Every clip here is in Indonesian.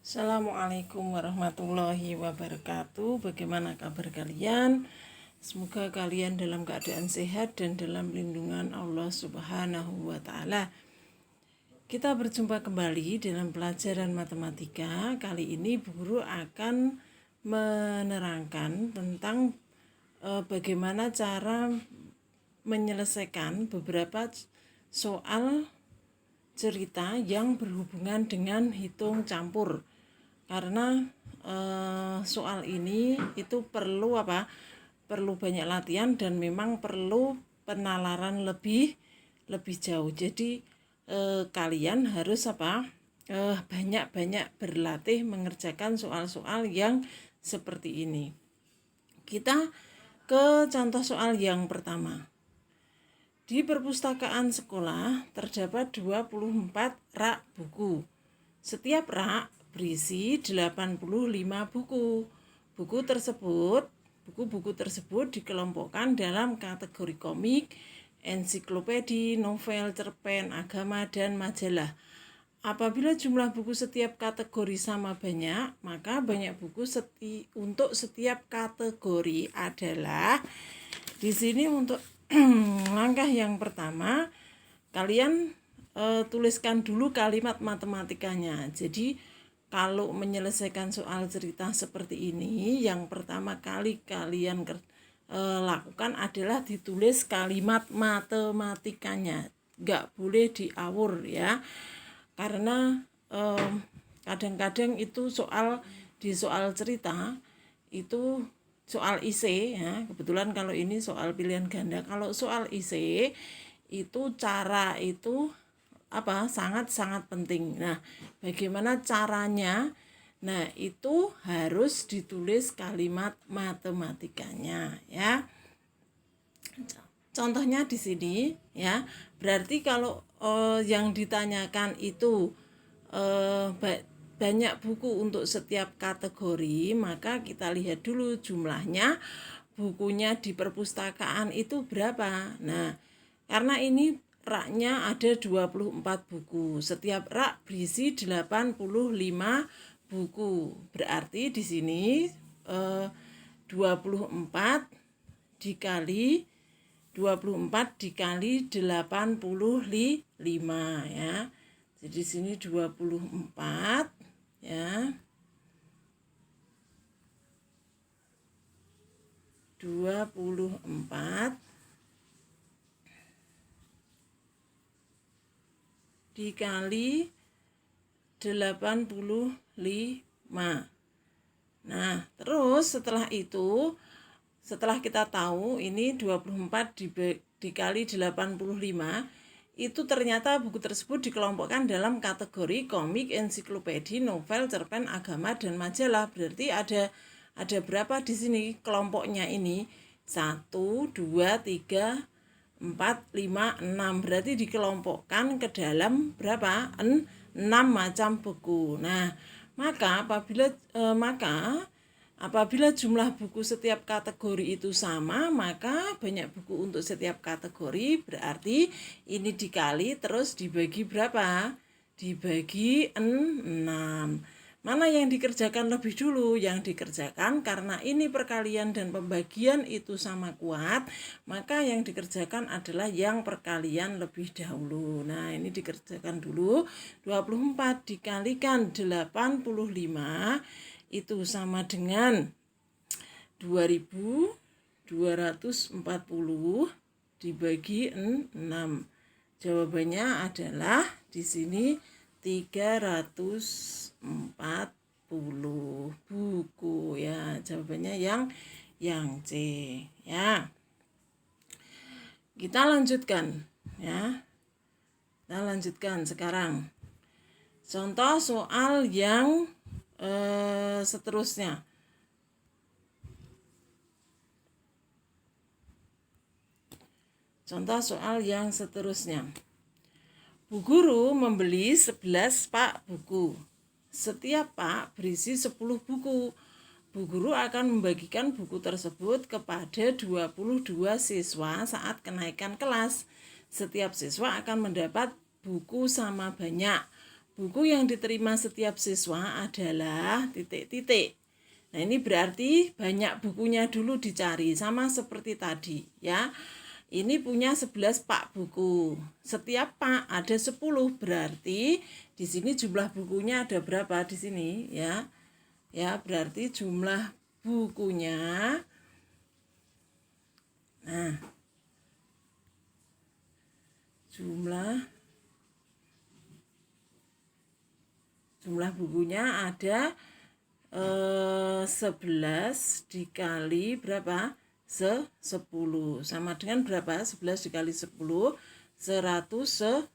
Assalamualaikum warahmatullahi wabarakatuh. Bagaimana kabar kalian? Semoga kalian dalam keadaan sehat dan dalam lindungan Allah Subhanahu wa Ta'ala. Kita berjumpa kembali dalam pelajaran matematika. Kali ini Bu Guru akan menerangkan tentang bagaimana cara menyelesaikan beberapa soal cerita yang berhubungan dengan hitung campur. Karena soal ini itu perlu banyak latihan dan memang perlu penalaran lebih jauh. Jadi kalian harus banyak-banyak berlatih mengerjakan soal-soal yang seperti ini. Kita ke contoh soal yang pertama. Di perpustakaan sekolah terdapat 24 rak buku. Setiap rak berisi 85 buku. Buku-buku tersebut dikelompokkan dalam kategori komik, ensiklopedi, novel, cerpen, agama, dan majalah. Apabila jumlah buku setiap kategori sama banyak, maka banyak buku untuk setiap kategori adalah di sini. Untuk langkah yang pertama, kalian tuliskan dulu kalimat matematikanya. Jadi kalau menyelesaikan soal cerita seperti ini, yang pertama kali kalian lakukan adalah ditulis kalimat matematikanya. Nggak boleh diawur ya, karena kadang-kadang itu di soal cerita itu soal IC ya. Kebetulan kalau ini soal pilihan ganda. Kalau soal IC itu cara itu sangat-sangat penting. Nah, bagaimana caranya? Nah, itu harus ditulis kalimat matematikanya ya. Contohnya di sini ya. Berarti kalau yang ditanyakan itu banyak buku untuk setiap kategori, maka kita lihat dulu jumlahnya bukunya di perpustakaan itu berapa. Nah, karena ini raknya ada 24 buku. Setiap rak berisi 85 buku. Berarti di sini 24 dikali 85 ya. Jadi di sini 24 ya. 24 dikali 85. Nah, terus setelah itu, setelah kita tahu ini 24 dikali 85, itu ternyata buku tersebut dikelompokkan dalam kategori komik, ensiklopedi, novel, cerpen, agama, dan majalah. Berarti ada berapa di sini kelompoknya ini? 1, 2, 3, 4, 5, 6. Berarti dikelompokkan ke dalam berapa? 6 macam buku. Nah, maka apabila jumlah buku setiap kategori itu sama, maka banyak buku untuk setiap kategori. Berarti ini dikali terus dibagi berapa? Dibagi 6. Mana yang dikerjakan lebih dulu? Yang dikerjakan karena ini perkalian dan pembagian itu sama kuat, maka yang dikerjakan adalah yang perkalian lebih dahulu. Nah, ini dikerjakan dulu. 24 dikalikan 85 itu sama dengan 2240 dibagi 6. Jawabannya adalah di sini 340 buku ya. Jawabannya yang C ya. Kita lanjutkan ya. Kita lanjutkan sekarang. Contoh soal yang seterusnya. Contoh soal yang seterusnya. Bu Guru membeli 11 pak buku. Setiap pak berisi 10 buku. Bu Guru akan membagikan buku tersebut kepada 22 siswa saat kenaikan kelas. Setiap siswa akan mendapat buku sama banyak. buku yang diterima setiap siswa adalah titik-titik. Nah, ini berarti banyak bukunya dulu dicari, sama seperti tadi ya. Ini punya 11 pak buku. Setiap pak ada 10, berarti di sini jumlah bukunya ada berapa di sini ya? Ya, berarti jumlah bukunya. Nah, jumlah bukunya ada 11 dikali berapa? 10. Sama dengan berapa? 11 dikali 10, 110.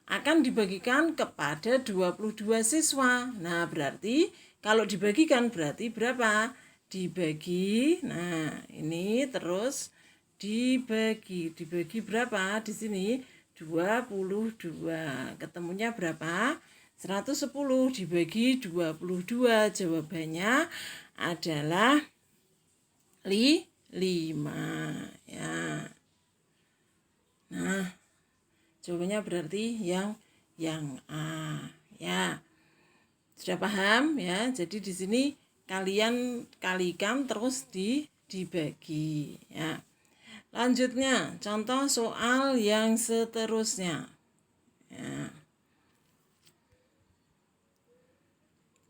Akan dibagikan kepada 22 siswa. Nah, berarti kalau dibagikan berarti berapa? Dibagi. Nah, ini terus dibagi berapa di sini? 22. Ketemunya berapa? 110 dibagi 22. Jawabannya adalah 5 ya. Nah, jawabannya berarti yang A ya. Sudah paham ya? Jadi di sini kalian kalikan terus dibagi ya. Lanjutnya, contoh soal yang seterusnya. Ya.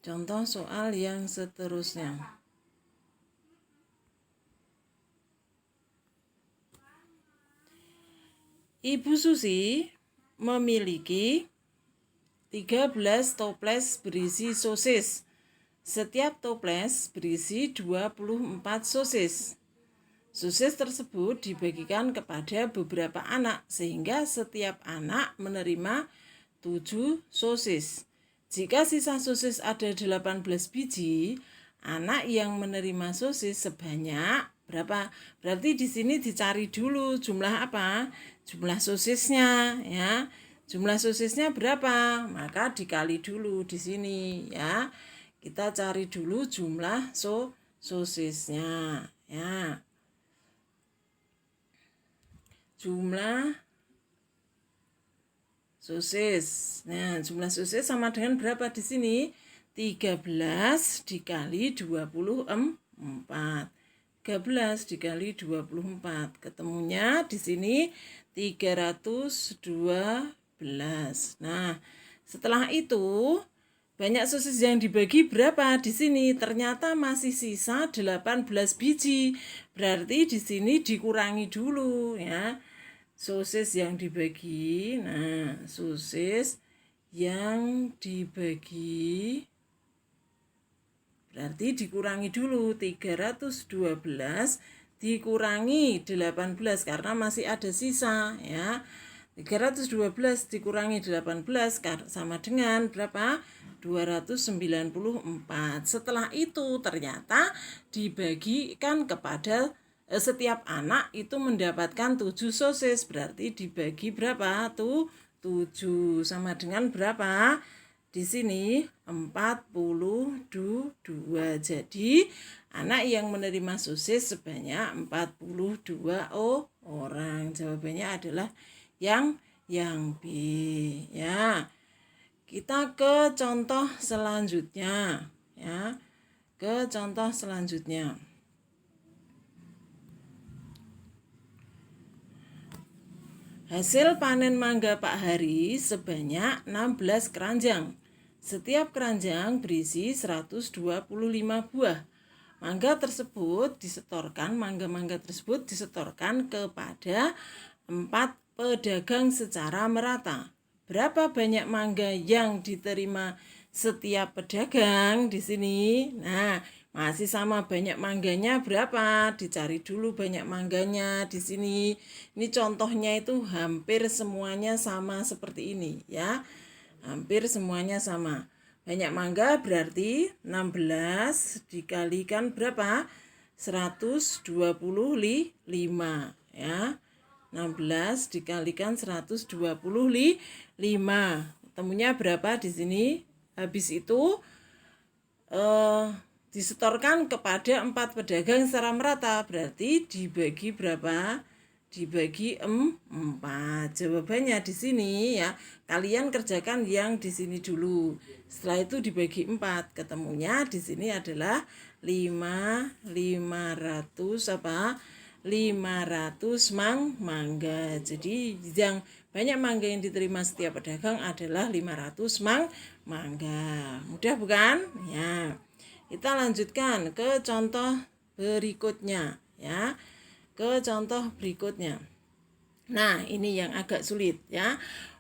Contoh soal yang seterusnya. Ibu Susi memiliki 13 toples berisi sosis. Setiap toples berisi 24 sosis. Sosis tersebut dibagikan kepada beberapa anak sehingga setiap anak menerima 7 sosis. Jika sisa sosis ada 18 biji, anak yang menerima sosis sebanyak berapa? Berarti di sini dicari dulu jumlah apa? Jumlah sosisnya ya. Jumlah sosisnya berapa? Maka dikali dulu di sini ya. Kita cari dulu jumlah sosisnya ya. Jumlah sosis. Nah, jumlah sosis sama dengan berapa di sini? 13 dikali 24. 13 dikali 24. Ketemunya di sini 312. Nah, setelah itu banyak sosis yang dibagi berapa di sini? Ternyata masih sisa 18 biji. Berarti di sini dikurangi dulu ya. Sosis yang dibagi. Nah, sosis yang dibagi berarti dikurangi dulu 312 dikurangi 18 karena masih ada sisa ya. 312 dikurangi 18 sama dengan berapa? 294. Setelah itu ternyata dibagikan kepada setiap anak itu mendapatkan 7 sosis. Berarti dibagi berapa? Tuh 7 sama dengan berapa? Di sini 42. Jadi anak yang menerima sosis sebanyak 42 orang. Jawabannya adalah yang B ya. Kita ke contoh selanjutnya ya. Ke contoh selanjutnya. Hasil panen mangga Pak Hari sebanyak 16 keranjang. Setiap keranjang berisi 125 buah. Mangga tersebut disetorkan kepada 4 pedagang secara merata. Berapa banyak mangga yang diterima setiap pedagang di sini? Nah, masih sama banyak mangganya berapa? Dicari dulu banyak mangganya di sini. Ini contohnya itu hampir semuanya sama seperti ini ya. Hampir semuanya sama. Banyak mangga berarti 16 dikalikan berapa? 125 ya. 16 dikalikan 125. Temunya berapa di sini? Habis itu disetorkan kepada 4 pedagang secara merata. Berarti dibagi berapa? dibagi 4. Jawabannya di sini ya. Kalian kerjakan yang di sini dulu. Setelah itu dibagi 4. Ketemunya di sini adalah 500 apa? 500 mangga. Jadi yang banyak mangga yang diterima setiap pedagang adalah 500 mangga. Mudah bukan? Ya. Kita lanjutkan ke contoh berikutnya ya. Ke contoh berikutnya. Nah, ini yang agak sulit ya.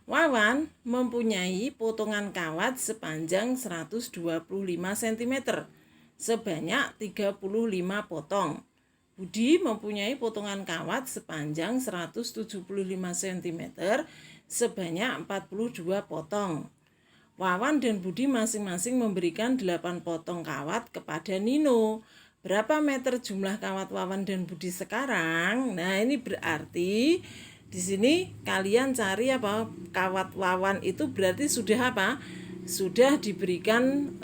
Wawan mempunyai potongan kawat sepanjang 125 cm sebanyak 35 potong. Budi mempunyai potongan kawat sepanjang 175 cm sebanyak 42 potong. Wawan dan Budi masing-masing memberikan 8 potong kawat kepada Nino. Berapa meter jumlah kawat Wawan dan Budi sekarang? Nah, ini berarti di sini kalian cari apa? Kawat Wawan itu berarti sudah apa? Sudah diberikan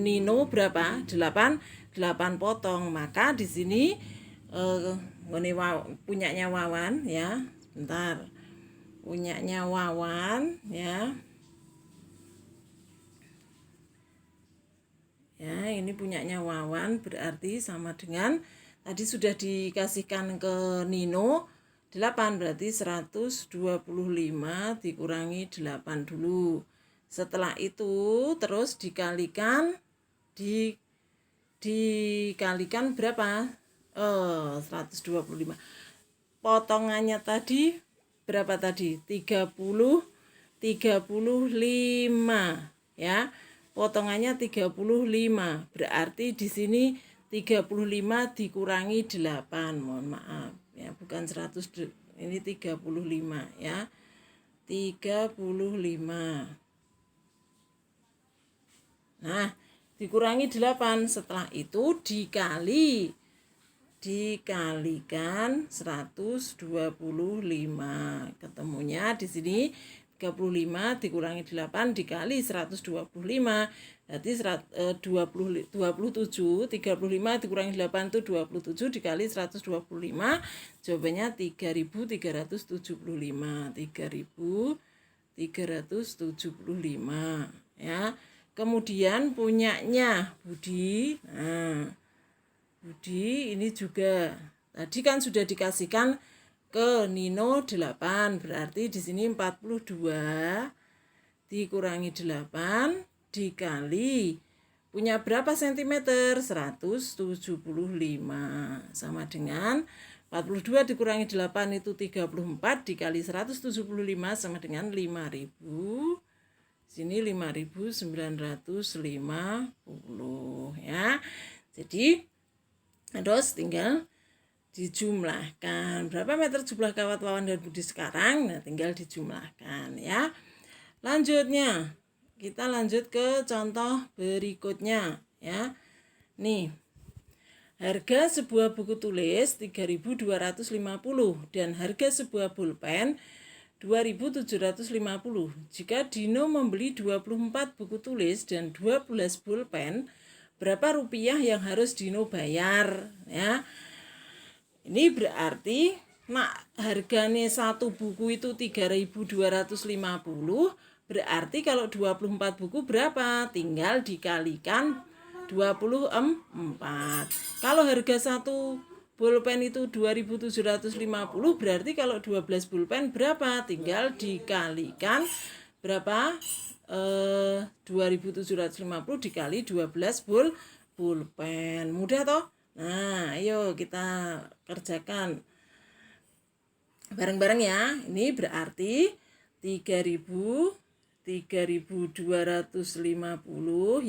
Nino berapa? 8 potong. Maka di sini punyanya Wawan ya. Bentar. Punyanya Wawan ya. Ya, ini punyanya Wawan berarti sama dengan tadi sudah dikasihkan ke Nino 8 berarti 125 dikurangi 8 dulu. Setelah itu terus dikalikan dikalikan berapa? 125. Potongannya tadi berapa tadi? 35 ya. Potongannya 35. Berarti di sini 35 dikurangi 8. Mohon maaf ya, bukan 100. Ini 35 ya. 35. Nah, dikurangi 8. Setelah itu dikalikan 125. Ketemunya di sini 35 dikurangi 8 dikali 125 berarti 27. 35 dikurangi 8 itu 27 dikali 125 jawabannya 3.375 ya. Kemudian punyanya Budi. Nah, Budi ini juga tadi kan sudah dikasihkan ke Nino 8 berarti di sini 42 dikurangi 8 dikali punya berapa sentimeter 175 sama dengan 42 dikurangi 8 itu 34 dikali 175 sama dengan 5.000. Sini 5.950 ya. Jadi terus tinggal dijumlahkan. Berapa meter jumlah kawat Wawan dan Budi sekarang? Nah, tinggal dijumlahkan ya. Lanjutnya, kita lanjut ke contoh berikutnya ya. Nih. Harga sebuah buku tulis 3.250 dan harga sebuah pulpen 2.750. Jika Dino membeli 24 buku tulis dan 12 pulpen, berapa rupiah yang harus Dino bayar ya? Ini berarti harganya satu buku itu 3.250, berarti kalau 24 buku berapa? Tinggal dikalikan 24. Kalau harga satu pulpen itu 2.750, berarti kalau 12 pulpen berapa? Tinggal dikalikan berapa? 2.750 dikali 12 pulpen. Mudah toh? Nah, ayo kita kerjakan bareng-bareng ya. Ini berarti 3.250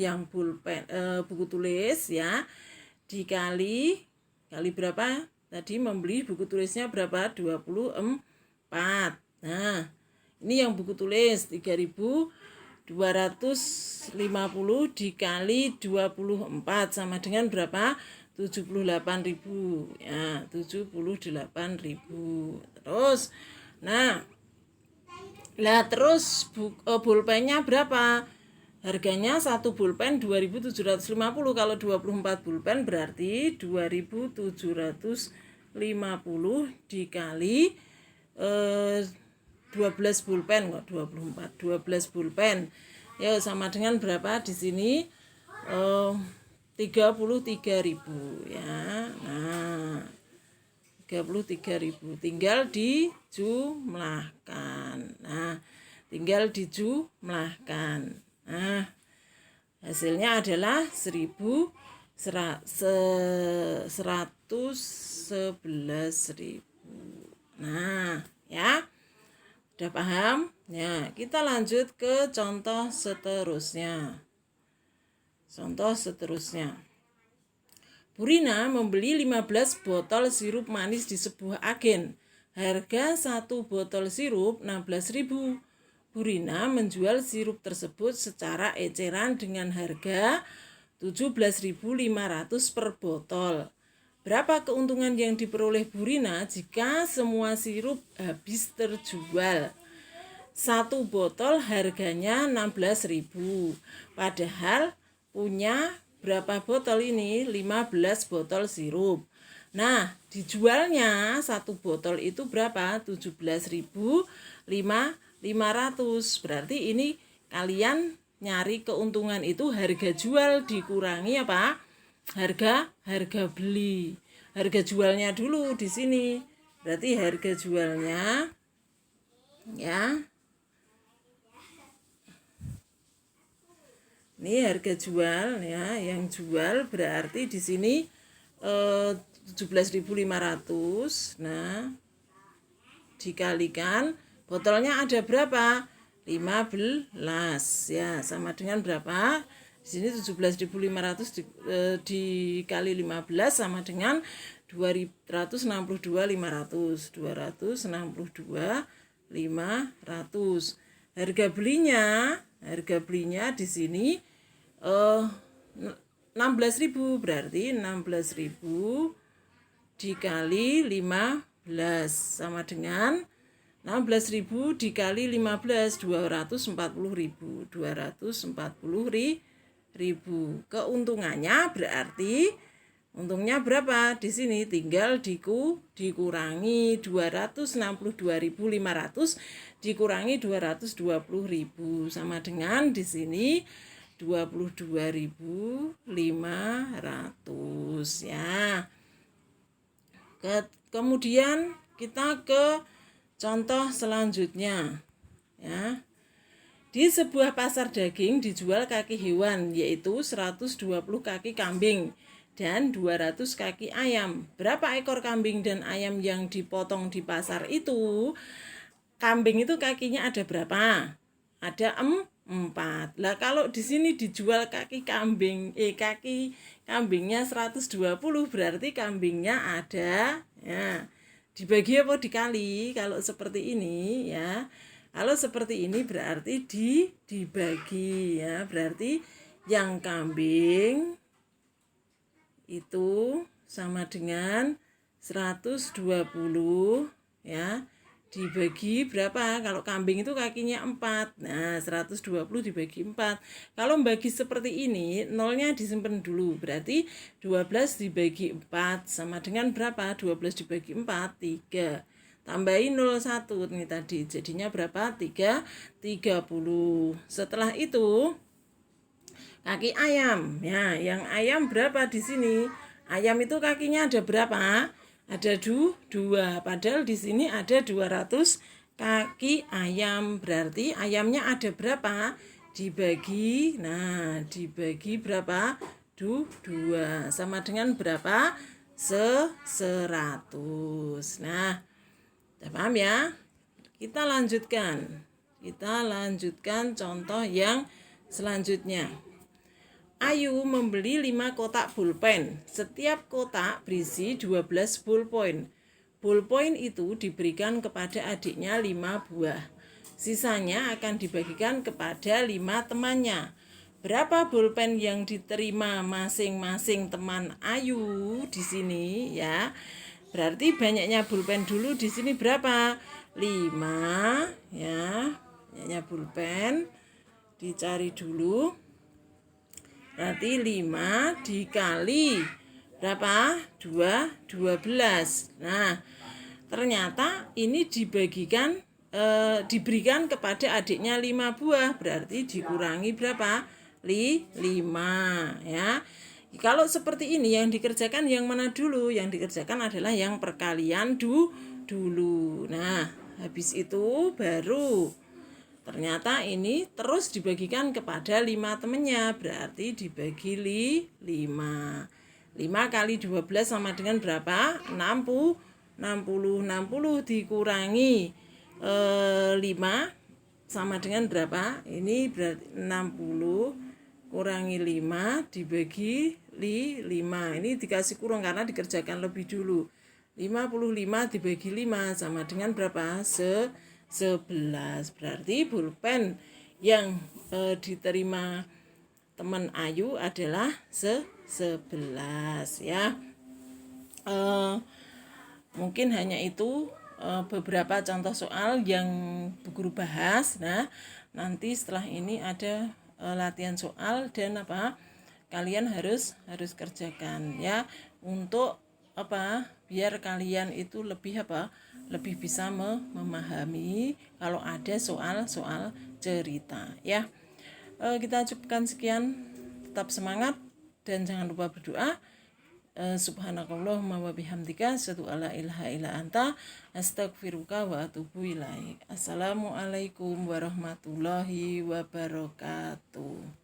yang pulpen buku tulis ya. Dikali berapa? Tadi membeli buku tulisnya berapa? 24. Nah, ini yang buku tulis 3.250 dikali 24 sama dengan berapa? 78.000 ya, 78.000. Terus terus pulpennya berapa? Harganya satu pulpen 2.750. Kalau 24 pulpen berarti 2.750 50 dikali 12 pulpen kok 24. 12 pulpen. Ya sama dengan berapa di sini? 33.000 ya. Nah, 33.000 tinggal dijumlahkan. Nah, tinggal dijumlahkan. Nah, hasilnya adalah 111.000. Nah, ya. Udah paham? Ya, kita lanjut ke contoh seterusnya. Contoh seterusnya. Bu Rina membeli 15 botol sirup manis di sebuah agen. Harga 1 botol sirup 16.000. Bu Rina menjual sirup tersebut secara eceran dengan harga 17.500 per botol. Berapa keuntungan yang diperoleh Bu Rina jika semua sirup habis terjual? 1 botol harganya 16.000. Padahal punya berapa botol ini? 15 botol sirup. Nah, dijualnya 1 botol itu berapa? 17.500. Berarti ini kalian nyari keuntungan itu harga jual dikurangi apa? Harga beli. Harga jualnya dulu di sini. Berarti harga jualnya ya. Ini harga jual ya, yang jual berarti di sini 17.500. Nah, dikalikan botolnya ada berapa? 15 ya, sama dengan berapa? Di sini 17.500 dikali 15 sama dengan 262.500. 262.500. Harga belinya di sini 16.000, berarti 16.000 dikali 15 sama dengan 16.000 dikali 15 240.000. 240.000. Keuntungannya berarti untungnya berapa? Di sini tinggal dikurangi 262.500 dikurangi 220.000 sama dengan di sini 22.500 ya. Kemudian kita ke contoh selanjutnya ya. Di sebuah pasar daging dijual kaki hewan, yaitu 120 kaki kambing dan 200 kaki ayam. Berapa ekor kambing dan ayam yang dipotong di pasar itu? Kambing itu kakinya ada berapa? Ada 4. Lah kalau di sini dijual kaki kambingnya 120, berarti kambingnya ada ya. Dibagi apa dikali? Kalau seperti ini ya. Kalau seperti ini berarti dibagi ya. Berarti yang kambing itu sama dengan 120 ya. Dibagi berapa? Kalau kambing itu kakinya 4. Nah, 120 dibagi 4. Kalau bagi seperti ini, nolnya disimpan dulu. Berarti 12 dibagi 4 sama dengan berapa? 12 dibagi 4, 3. Tambahin 01 nih tadi. Jadinya berapa? 30. Setelah itu, kaki ayam. Ya, yang ayam berapa di sini? Ayam itu kakinya ada berapa? Ada 2. Padahal di sini ada 200 kaki ayam. Berarti ayamnya ada berapa? Dibagi. Nah, dibagi berapa? 2. Sama dengan berapa? 100. Nah, udah paham ya? Kita lanjutkan contoh yang selanjutnya. Ayu membeli 5 kotak pulpen. Setiap kotak berisi 12 pulpen. Pulpen itu diberikan kepada adiknya 5 buah. Sisanya akan dibagikan kepada 5 temannya. Berapa pulpen yang diterima masing-masing teman Ayu di sini ya? Berarti banyaknya pulpen dulu di sini berapa? 5 ya. Banyaknya pulpen dicari dulu. Berarti 5 dikali berapa? 12. Nah, ternyata ini diberikan kepada adiknya 5 buah, berarti dikurangi berapa? 5 ya. Kalau seperti ini yang dikerjakan yang mana dulu? Yang dikerjakan adalah yang perkalian dulu. Nah, habis itu baru ternyata ini terus dibagikan kepada 5 temennya, berarti dibagi 5. 5 kali 12 sama dengan berapa? 60. 60 dikurangi 5 sama dengan berapa? Ini berarti 60 kurangi 5 dibagi 5. Ini dikasih kurang karena dikerjakan lebih dulu. 55 dibagi 5 sama dengan berapa? 11. Berarti pulpen yang diterima teman Ayu adalah 11 ya. Mungkin hanya itu beberapa contoh soal yang Bu Guru bahas. Nah, nanti setelah ini ada latihan soal dan kalian harus kerjakan ya, untuk biar kalian itu lebih bisa memahami kalau ada soal cerita ya. Kita cukupkan sekian, tetap semangat dan jangan lupa berdoa. Subhanakallahumma wa bihamdika asyhadu alla ilaha illa anta astaghfiruka wa atubu ilaik. Assalamualaikum warahmatullahi wabarakatuh.